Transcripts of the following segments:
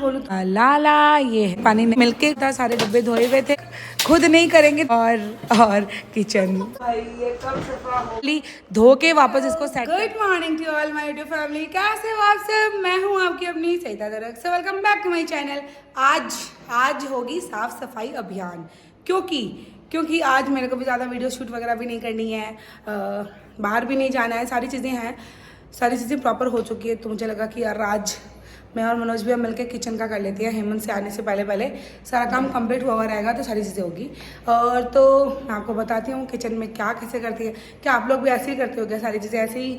बोलूँ तो लाला ये है पानी मिलके था, सारे डब्बे धोए हुए थे, खुद नहीं करेंगे। और किचन भाई ये कब सफा होली धो के वापस इसको set. Good morning to all my YouTube family, कैसे हो आप सब? मैं हूँ आपकी अपनी Saeeda Darak, so welcome back to my channel. आज होगी साफ सफाई अभियान, क्योंकि आज मेरे को भी ज़्यादा वीडियो शूट वगैरह भी नहीं करनी है, बाहर भी नहीं जाना है, सारी चीज़ें प्रॉपर हो चुकी है। तो मुझे लगा कि यार आज मैं और मनोज भैया मिलकर किचन का कर लेते हैं। हेमंत से आने से पहले सारा काम कंप्लीट हुआ रहेगा तो सारी चीज़ें होगी। और तो मैं आपको बताती हूँ किचन में क्या कैसे करती है। क्या आप लोग भी ऐसे ही करते हो क्या? सारी चीज़ें ऐसे ही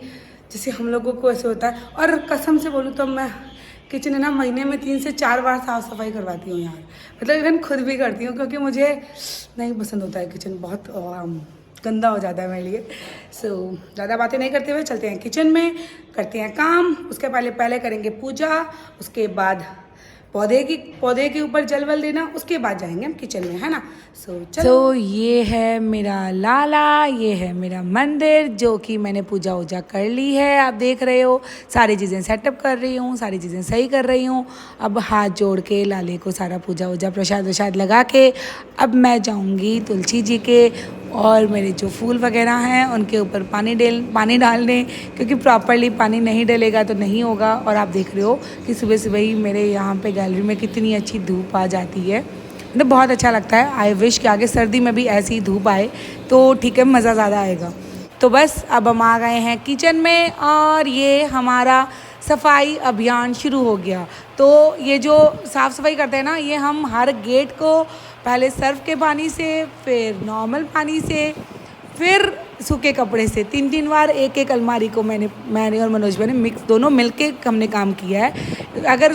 जैसे हम लोगों को ऐसे होता है। और कसम से बोलूँ तो मैं किचन है ना महीने में 3 से 4 बार साफ़ सफाई करवाती हूँ यार, मतलब इवन खुद भी करती हूँ, क्योंकि मुझे नहीं पसंद होता है किचन, बहुत गंदा हो जाता है मेरे लिए। सो ज़्यादा बातें नहीं करते हुए चलते हैं किचन में, करते हैं काम। उसके पहले करेंगे पूजा, उसके बाद पौधे के ऊपर जल वल देना, उसके बाद जाएंगे हम किचन में, है ना। सो ये है मेरा लाला, ये है मेरा मंदिर जो कि मैंने पूजा वूजा कर ली है। आप देख रहे हो सारी चीज़ें सेटअप कर रही हूँ, सारी चीज़ें सही कर रही हूँ। अब हाथ जोड़ के लाले को सारा पूजा वूजा प्रसाद वसाद लगा के अब मैं जाऊँगी तुलसी जी के और मेरे जो फूल वगैरह हैं उनके ऊपर पानी डालने, क्योंकि प्रॉपरली पानी नहीं डलेगा तो नहीं होगा। और आप देख रहे हो कि सुबह सुबह ही मेरे यहाँ पे गैलरी में कितनी अच्छी धूप आ जाती है, मतलब बहुत अच्छा लगता है। आई विश कि आगे सर्दी में भी ऐसी धूप आए तो ठीक है, मज़ा ज़्यादा आएगा। तो बस अब हम आ गए हैं किचन में और ये हमारा सफाई अभियान शुरू हो गया। तो ये जो साफ़ सफाई करते हैं ना, ये हम हर गेट को पहले सर्फ के पानी से, फिर नॉर्मल पानी से, फिर सूखे कपड़े से 3 बार एक अलमारी को मैंने और मनोज भाई ने दोनों मिलके हमने काम किया है। अगर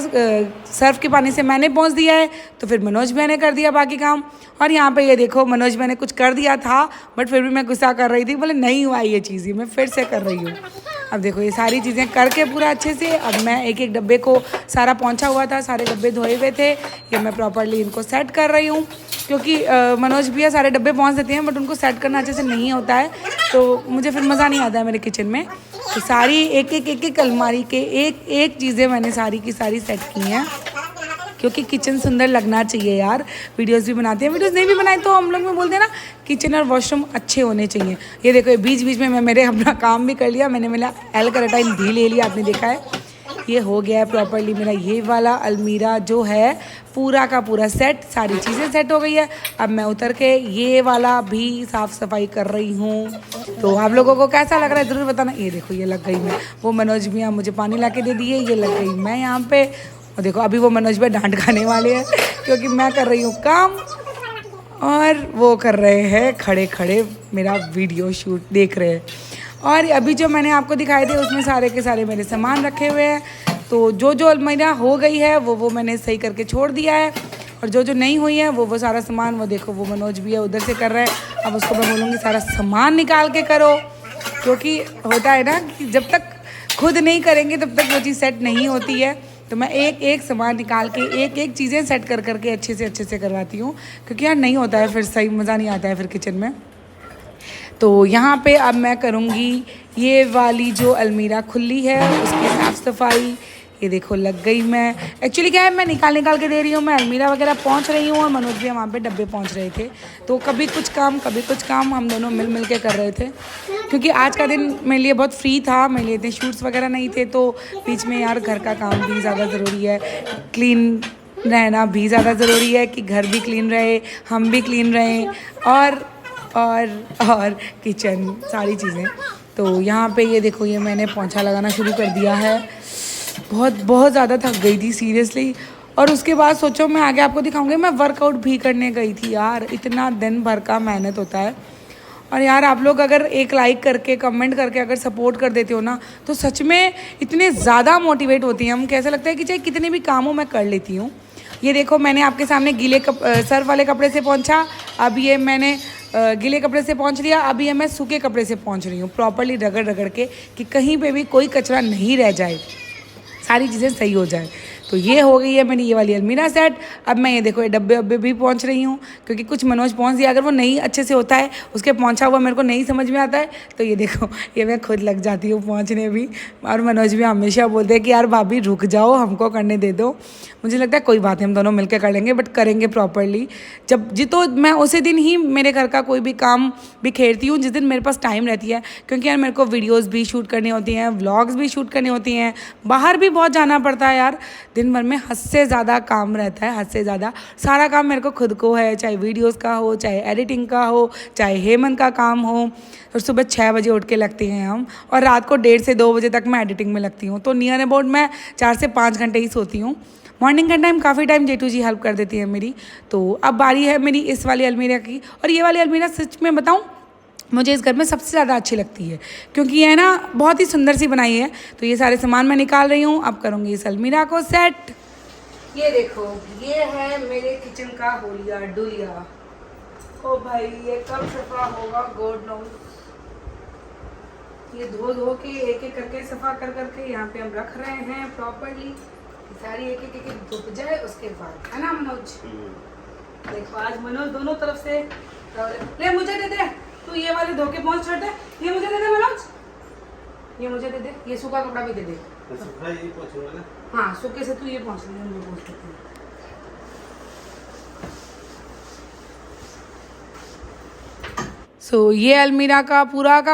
सर्फ के पानी से मैंने पहुंच दिया है तो फिर मनोज भाई ने कर दिया बाकी काम। और यहाँ पे ये देखो मनोज भाई ने कुछ कर दिया था बट फिर भी मैं गुस्सा कर रही थी, बोले नहीं हुआ ये चीज़, मैं फिर से कर रही हूँ। अब देखो ये सारी चीज़ें करके पूरा अच्छे से अब मैं एक डब्बे को सारा पहुँचा हुआ था, सारे डब्बे धोए हुए थे, ये मैं प्रॉपरली इनको सेट कर रही हूँ, क्योंकि मनोज भैया सारे डब्बे पहुँच देते हैं बट उनको सेट करना अच्छे से नहीं होता है, तो मुझे फिर मज़ा नहीं आता है मेरे किचन में। तो सारी एक अलमारी के एक चीज़ें मैंने सारी की सारी सेट की हैं, क्योंकि किचन सुंदर लगना चाहिए यार। वीडियोस भी बनाते हैं, वीडियोस नहीं भी बनाए तो हम लोग में बोलते हैं ना किचन और वॉशरूम अच्छे होने चाहिए। ये देखो बीच में मैं अपना काम भी कर लिया, मैंने मेरा एल-कार्निटीन भी ले लिया, आपने देखा है। ये हो गया है प्रॉपरली मेरा ये वाला अलमीरा जो है पूरा का पूरा सेट, सारी चीज़ें सेट हो गई है। अब मैं उतर के ये वाला भी साफ़ सफाई कर रही हूँ। तो आप लोगों को कैसा लग रहा है ज़रूर बताना। ये देखो ये लग गई मैं, वो मनोज भैया मुझे पानी ला के दे दिए, ये लग गई मैं यहाँ पे। और देखो अभी वो मनोज भैया डांट खाने वाले हैं क्योंकि मैं कर रही हूँ काम और वो कर रहे हैं खड़े मेरा वीडियो शूट देख रहे हैं। और अभी जो मैंने आपको दिखाए थे उसमें सारे के सारे मेरे सामान रखे हुए हैं। तो जो अलमीरा हो गई है वो मैंने सही करके छोड़ दिया है, और जो नहीं हुई है वो सारा सामान, वो देखो वो मनोज भैया उधर से कर रहे हैं। अब उसको मैं बोलूँगी सारा सामान निकाल के करो, क्योंकि होता है ना कि जब तक खुद नहीं करेंगे तब तक वो चीज़ सेट नहीं होती है। तो मैं एक सामान निकाल के एक चीज़ें सेट करके अच्छे से करवाती हूँ, क्योंकि यार नहीं होता है फिर सही, मज़ा नहीं आता है फिर किचन में। तो यहाँ पे अब मैं करूँगी ये वाली जो अलमीरा खुली है उसकी साफ़ सफाई। ये देखो लग गई मैं, एक्चुअली क्या है मैं निकाल के दे रही हूँ, मैं अलमीरा वगैरह पहुँच रही हूँ और मनोज भैया वहाँ पे डब्बे पहुँच रहे थे। तो कभी कुछ काम हम दोनों मिल के कर रहे थे, क्योंकि आज का दिन मेरे लिए बहुत फ्री था, मेरे लिए इतने शूट्स वगैरह नहीं थे। तो बीच में यार घर का काम भी ज़्यादा ज़रूरी है, क्लीन रहना भी ज़्यादा ज़रूरी है कि घर भी क्लीन रहे, हम भी क्लीन रहें, और किचन सारी चीज़ें। तो यहाँ पे ये देखो ये मैंने पोंछा लगाना शुरू कर दिया है। बहुत ज़्यादा थक गई थी सीरियसली। और उसके बाद सोचो मैं आगे आपको दिखाऊंगी, मैं वर्कआउट भी करने गई थी यार। इतना दिन भर का मेहनत होता है, और यार आप लोग अगर एक लाइक करके कमेंट करके अगर सपोर्ट कर देते हो ना तो सच में इतने ज़्यादा मोटिवेट होती हैं हम, कैसा लगता है कि चाहे कितने भी काम हो मैं कर लेती हूँ। ये देखो मैंने आपके सामने गीले सर्फ वाले कपड़े से पहुँचा, अब ये मैंने गीले कपड़े से पहुँच लिया, अभी ये मैं सूखे कपड़े से पहुँच रही हूँ, प्रॉपरली रगड़ के कि कहीं पे भी कोई कचरा नहीं रह जाए, सारी चीज़ें सही हो जाए। तो ये हो गई है मेरी ये वाली अलमीरा सेट। अब मैं ये देखो ये डब्बे वब्बे भी पहुँच रही हूँ, क्योंकि कुछ मनोज पहुँच दिया, अगर वो नहीं अच्छे से होता है उसके पहुँचा हुआ मेरे को नहीं समझ में आता है, तो ये देखो ये मैं खुद लग जाती हूँ पहुँचने भी। और मनोज भी हमेशा बोलते हैं कि यार भाभी रुक जाओ, हमको करने दे दो। मुझे लगता है कोई बात नहीं, हम दोनों मिलकर कर लेंगे, बट करेंगे प्रॉपरली। जब जी तो मैं उसी दिन ही मेरे घर का कोई भी काम बिखेरती हूँ जिस दिन मेरे पास टाइम रहती है, क्योंकि यार मेरे को वीडियोस भी शूट करनी होती हैं, व्लॉग्स भी शूट करनी होती हैं, बाहर भी बहुत जाना पड़ता है यार। दिन भर में हद से ज़्यादा काम रहता है, हद से ज़्यादा सारा काम मेरे को खुद को है, चाहे वीडियोज़ का हो, चाहे एडिटिंग का हो, चाहे हेमंत का काम हो। और सुबह 6 बजे उठ के लगते हैं हम, और रात को 1:30 से 2 बजे तक मैं एडिटिंग में लगती हूँ। तो नियर अबाउट मैं 4 से 5 घंटे ही सोती हूँ। मॉर्निंग का टाइम काफ़ी टाइम जेठू जी हेल्प कर देती है मेरी। तो अब बारी है मेरी इस वाली अलमीरा की। और ये वाली अलमीरा सच में बताऊँ मुझे इस घर में सबसे ज़्यादा अच्छी लगती है, क्योंकि ये है ना बहुत ही सुंदर सी बनाई है। तो ये सारे सामान मैं निकाल रही हूँ, अब करूँगी इस अलमीरा को सेट। ये देखो ये है मेरे किचन का होलिया डुलिया। ओ भाई ये कब सफा होगा गॉड नोस। ये धो के एक एक करके सफा कर करके यहाँ पे हम रख रहे हैं प्रॉपरली, सारी एक एक धुप जाए उसके बाद, है ना मनोज। देखो आज मनोज दोनों तरफ से ले, मुझे दे दे तू ये वाले धो के पहुंच छोड़ दे, ये मुझे दे दे मनोज, ये मुझे दे दे, ये सूखा कपड़ा भी दे दे। सूखा ये पोंछूंगा ना। हाँ सूखे से तू ये पहुंच ले, हम लोग पहुंच सकते हैं। ये अलमीरा का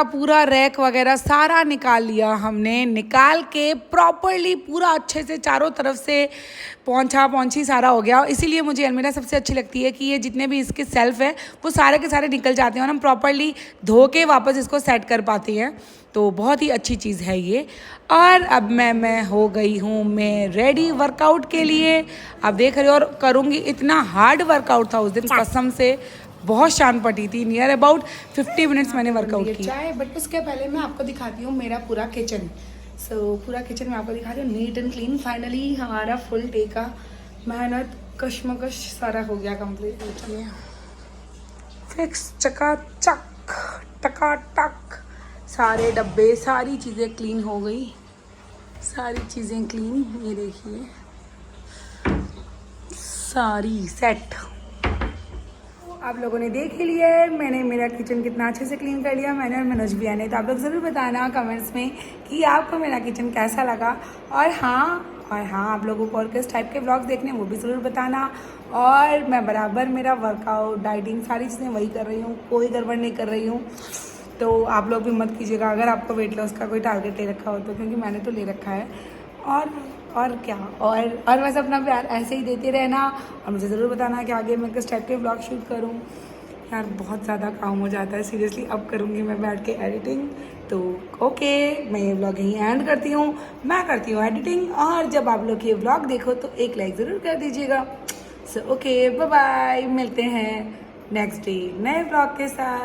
पूरा रैक वगैरह सारा निकाल लिया हमने। निकाल के प्रॉपरली पूरा अच्छे से चारों तरफ से पहुंची सारा हो गया। इसीलिए मुझे अलमीरा सबसे अच्छी लगती है कि ये जितने भी इसके सेल्फ है वो सारे के सारे निकल जाते हैं और हम प्रॉपरली धो के वापस इसको सेट कर पाते हैं। तो बहुत ही अच्छी चीज़ है ये। और अब मैं हो गई हूँ मैं रेडी वर्कआउट के लिए। अब देख रहे हो, और करूँगी। इतना हार्ड वर्कआउट था उस दिन, कसम से बहुत शान पटी थी। नियर अबाउट 50 मिनट्स मैंने वर्कआउट किया है। बट उसके पहले मैं आपको दिखाती हूँ मेरा पूरा किचन। पूरा किचन मैं आपको दिखाती हूँ नीट एंड क्लीन। फाइनली हमारा फुल डे का मेहनत कश्मकश सारा हो गया कंप्लीट। फिक्स चकाचक टकाटक, सारे डब्बे सारी चीज़ें क्लीन हो गई, सारी चीज़ें क्लीन। ये देखिए सारी सेट। आप लोगों ने देख ही लिया है मैंने मेरा किचन कितना अच्छे से क्लीन कर लिया, मैंने और मनोज भैया ने। तो आप लोग ज़रूर बताना कमेंट्स में कि आपको मेरा किचन कैसा लगा। और हाँ आप लोगों को और किस टाइप के व्लॉग्स देखने हैं वो भी ज़रूर बताना। और मैं बराबर मेरा वर्कआउट डाइटिंग सारी चीज़ें वही कर रही हूँ, कोई गड़बड़ नहीं कर रही हूँ। तो आप लोग भी मत कीजिएगा अगर आपको वेट लॉस का कोई टारगेट ले रखा हो तो, क्योंकि मैंने तो ले रखा है। और क्या, और बस अपना प्यार ऐसे ही देते रहना। और मुझे ज़रूर बताना कि आगे मैं किस टाइप के व्लॉग शूट करूँ। यार बहुत ज़्यादा काम हो जाता है सीरियसली। अब करूँगी मैं बैठ के एडिटिंग। तो ओके, मैं ये व्लॉग यहीं एंड करती हूँ। मैं करती हूँ एडिटिंग, और जब आप लोग ये व्लॉग देखो तो एक लाइक ज़रूर कर दीजिएगा। ओके बाय बाय, मिलते हैं नेक्स्ट डे नए व्लॉग के साथ।